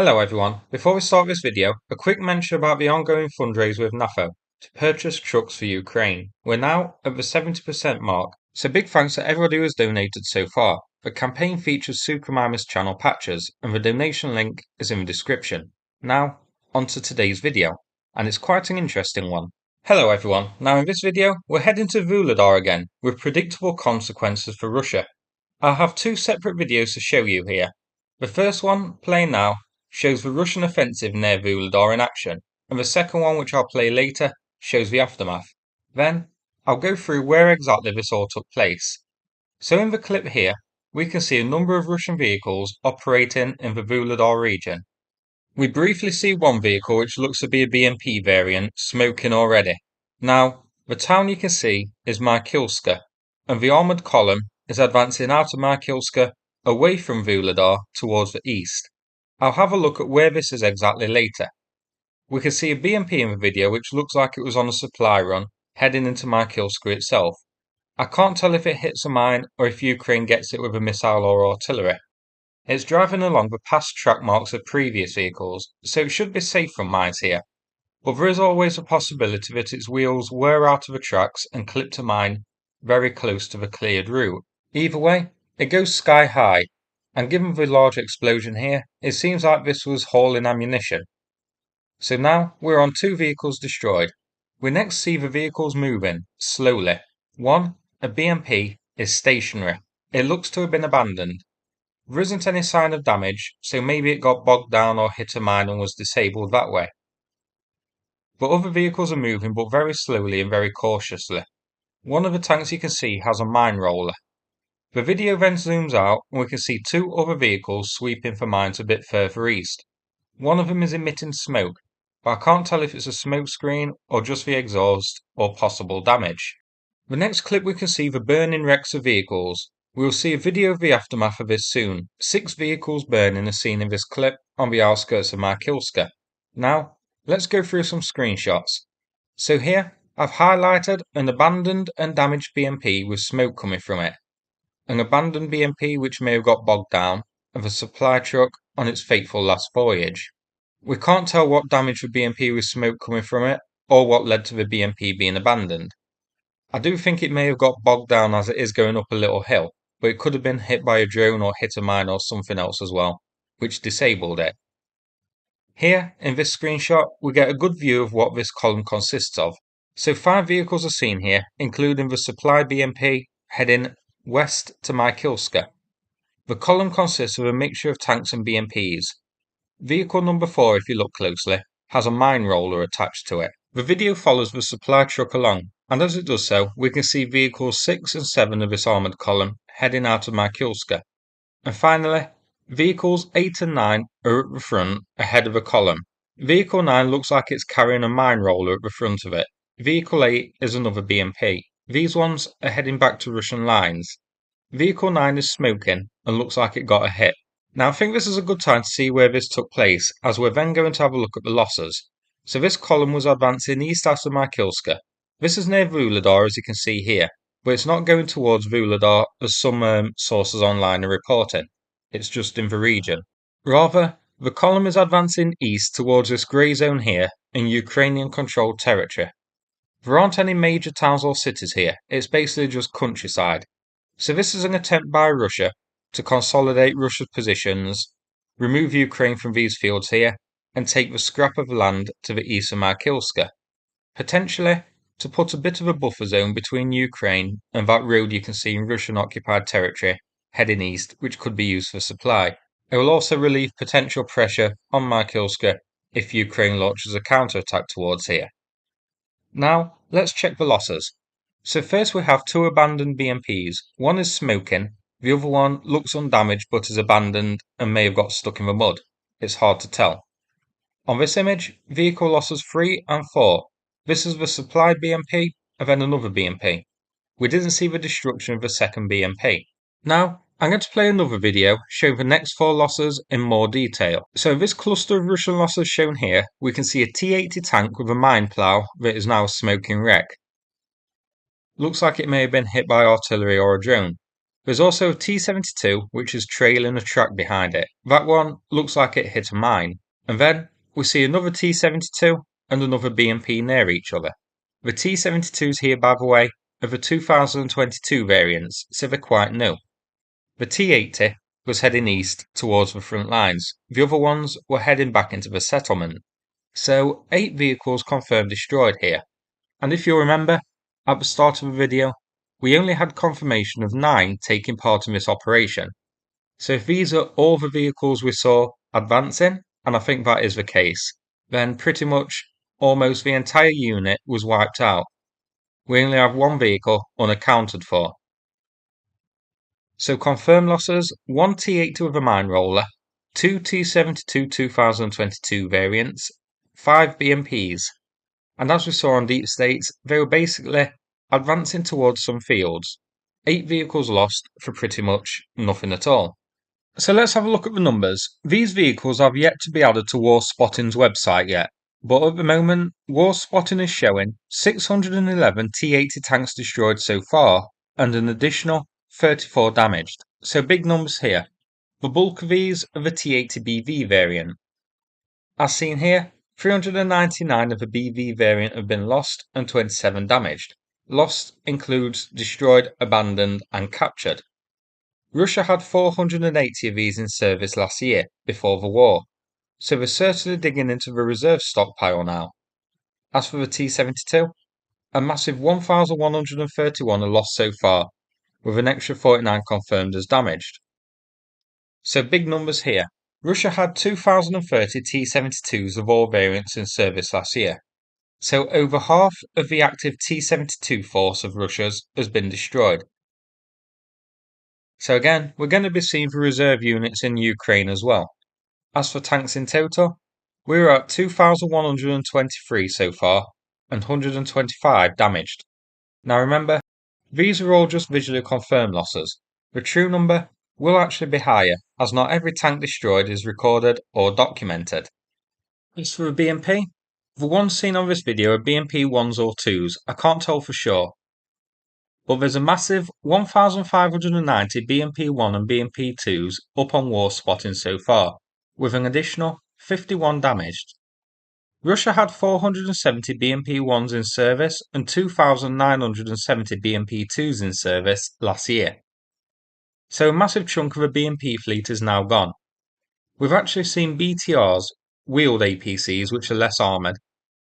Hello everyone, before we start this video, a quick mention about the ongoing fundraiser with NAFO to purchase trucks for Ukraine. We're now at the 70% mark, so big thanks to everybody who has donated so far. The campaign features Supermimus channel patches, and the donation link is in the description. Now, on to today's video, and it's quite an interesting one. Hello everyone, now in this video, we're heading to Vuhledar again, with predictable consequences for Russia. I'll have two separate videos to show you here. The first one, playing now, shows the Russian offensive near Vuhledar in action, and the second one, which I'll play later, shows the aftermath. Then, I'll go through where exactly this all took place. So in the clip here, we can see a number of Russian vehicles operating in the Vuhledar region. We briefly see one vehicle which looks to be a BMP variant, smoking already. Now, the town you can see is Mykilske, and the armoured column is advancing out of Mykilske away from Vuhledar towards the east. I'll have a look at where this is exactly later. We can see a BMP in the video which looks like it was on a supply run, heading into Mykilske itself. I can't tell if it hits a mine or if Ukraine gets it with a missile or artillery. It's driving along the past track marks of previous vehicles, so it should be safe from mines here. But there is always a possibility that its wheels were out of the tracks and clipped a mine very close to the cleared route. Either way, it goes sky high, and given the large explosion here, it seems like this was hauling ammunition. So now we're on two vehicles destroyed. We next see the vehicles moving, slowly. One, a BMP, is stationary. It looks to have been abandoned. There isn't any sign of damage, so maybe it got bogged down or hit a mine and was disabled that way. But other vehicles are moving, but very slowly and very cautiously. One of the tanks you can see has a mine roller. The video then zooms out and we can see two other vehicles sweeping for mines a bit further east. One of them is emitting smoke, but I can't tell if it's a smoke screen or just the exhaust or possible damage. The next clip we can see the burning wrecks of vehicles. We will see a video of the aftermath of this soon. 6 vehicles burning are seen in this clip on the outskirts of Mykilske. Now, let's go through some screenshots. So here, I've highlighted an abandoned and damaged BMP with smoke coming from it. An abandoned BMP which may have got bogged down, and the supply truck on its fateful last voyage. We can't tell what damaged the BMP with smoke coming from it, or what led to the BMP being abandoned. I do think it may have got bogged down as it is going up a little hill, but it could have been hit by a drone or hit a mine or something else as well, which disabled it. Here, in this screenshot, we get a good view of what this column consists of. So 5 vehicles are seen here, including the supply BMP heading west to Mykilske. The column consists of a mixture of tanks and BMPs. Vehicle number 4, if you look closely, has a mine roller attached to it. The video follows the supply truck along, and as it does so, we can see vehicles 6 and 7 of this armoured column heading out of Mykilske. And finally, vehicles 8 and 9 are at the front, ahead of the column. Vehicle 9 looks like it's carrying a mine roller at the front of it. Vehicle 8 is another BMP. These ones are heading back to Russian lines. Vehicle 9 is smoking and looks like it got a hit. Now I think this is a good time to see where this took place, as we're then going to have a look at the losses. So this column was advancing east out of Mykilske. This is near Vuhledar, as you can see here, but it's not going towards Vuhledar as some sources online are reporting. It's just in the region. Rather, the column is advancing east towards this grey zone here in Ukrainian controlled territory. There aren't any major towns or cities here, it's basically just countryside. So this is an attempt by Russia to consolidate Russia's positions, remove Ukraine from these fields here, and take the scrap of land to the east of Mykilske. Potentially to put a bit of a buffer zone between Ukraine and that road you can see in Russian-occupied territory heading east, which could be used for supply. It will also relieve potential pressure on Mykilske if Ukraine launches a counterattack towards here. Now, let's check the losses. So first we have 2 abandoned BMPs. One is smoking, the other one looks undamaged but is abandoned and may have got stuck in the mud. It's hard to tell. On this image, vehicle losses 3 and 4. This is the supplied BMP and then another BMP. We didn't see the destruction of the second BMP. Now, I'm going to play another video showing the next 4 losses in more detail. So in this cluster of Russian losses shown here, we can see a T-80 tank with a mine plough that is now a smoking wreck. Looks like it may have been hit by artillery or a drone. There's also a T-72 which is trailing a truck behind it. That one looks like it hit a mine. And then we see another T-72 and another BMP near each other. The T-72s here, by the way, are the 2022 variants, so they're quite new. The T-80 was heading east towards the front lines. The other ones were heading back into the settlement. So 8 vehicles confirmed destroyed here. And if you remember, at the start of the video, we only had confirmation of 9 taking part in this operation. So if these are all the vehicles we saw advancing, and I think that is the case, then pretty much almost the entire unit was wiped out. We only have 1 vehicle unaccounted for. So confirmed losses: 1 T-80 with a mine roller, 2 T-72 2022 variants, 5 BMPs. And as we saw on Deep States, they were basically advancing towards some fields. 8 vehicles lost for pretty much nothing at all. So let's have a look at the numbers. These vehicles have yet to be added to War Spotting's website yet, but at the moment, War Spotting is showing 611 T-80 tanks destroyed so far, and an additional 34 damaged. So big numbers here. The bulk of these are the T-80 BV variant. As seen here, 399 of the BV variant have been lost and 27 damaged. Lost includes destroyed, abandoned, and captured. Russia had 480 of these in service last year, before the war, so they're certainly digging into the reserve stockpile now. As for the T-72, a massive 1,131 are lost so far, with an extra 49 confirmed as damaged. So big numbers here. Russia had 2,030 T-72s of all variants in service last year, so over half of the active T-72 force of Russia's has been destroyed. So again, we're going to be seeing the reserve units in Ukraine as well. As for tanks in total, we're at 2,123 so far, and 125 damaged. Now remember, these are all just visually confirmed losses. The true number will actually be higher, as not every tank destroyed is recorded or documented. As for a BMP, the ones seen on this video are BMP 1s or 2s, I can't tell for sure. But there's a massive 1,590 BMP 1 and BMP 2s up on War Spotting so far, with an additional 51 damaged. Russia had 470 BMP 1s in service and 2,970 BMP 2s in service last year. So a massive chunk of the BMP fleet is now gone. We've actually seen BTRs, wheeled APCs which are less armoured,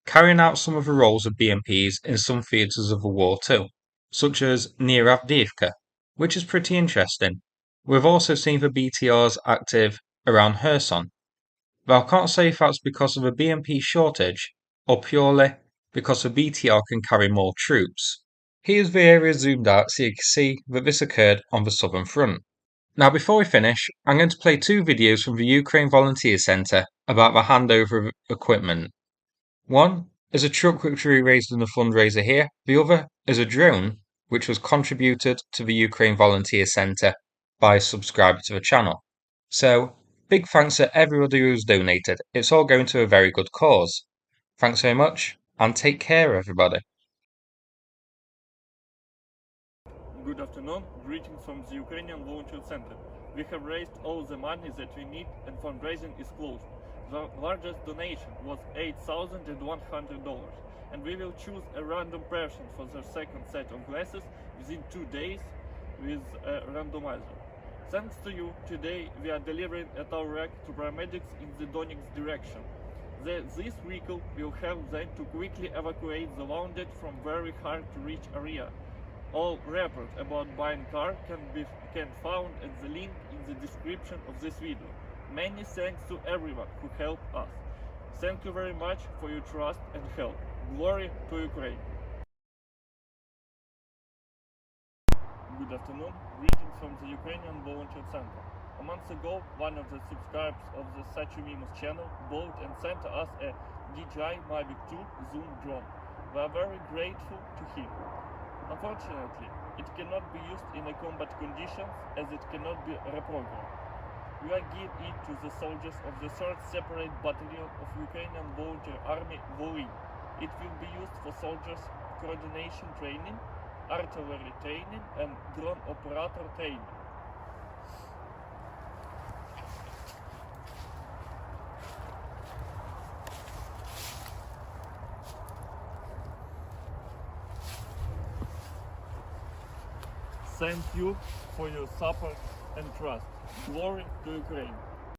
carrying out some of the roles of BMPs in some theatres of the war too, such as near Avdiivka, which is pretty interesting. We've also seen the BTRs active around Kherson, but I can't say if that's because of a BMP shortage or purely because the BTR can carry more troops. Here's the area zoomed out so you can see that this occurred on the southern front. Now before we finish, I'm going to play 2 videos from the Ukraine Volunteer Centre about the handover of equipment. One is a truck which we raised in a fundraiser here, the other is a drone which was contributed to the Ukraine Volunteer Centre by a subscriber to the channel. So, big thanks to everybody who's donated, it's all going to a very good cause. Thanks very much, and take care everybody. Good afternoon, greetings from the Ukrainian Volunteer Center. We have raised all the money that we need and fundraising is closed. The largest donation was $8,100 and we will choose a random person for their second set of glasses within 2 days with a randomizer. Thanks to you, today we are delivering a tow rack to paramedics in the Donetsk direction. This vehicle will help them to quickly evacuate the wounded from very hard to reach area. All reports about buying car can be found at the link in the description of this video. Many thanks to everyone who helped us. Thank you very much for your trust and help. Glory to Ukraine. Good afternoon, greetings from the Ukrainian Volunteer Center. A month ago, one of the subscribers of the Sachumimus channel bought and sent us a DJI Mavic 2 Zoom drone. We are very grateful to him. Unfortunately, it cannot be used in a combat conditions as it cannot be reprogrammed. We are give it to the soldiers of the 3rd Separate Battalion of Ukrainian Volunteer Army Vuhledar. It will be used for soldiers coordination training artillery training and drone operator training. Thank you for your support and trust. Glory to Ukraine!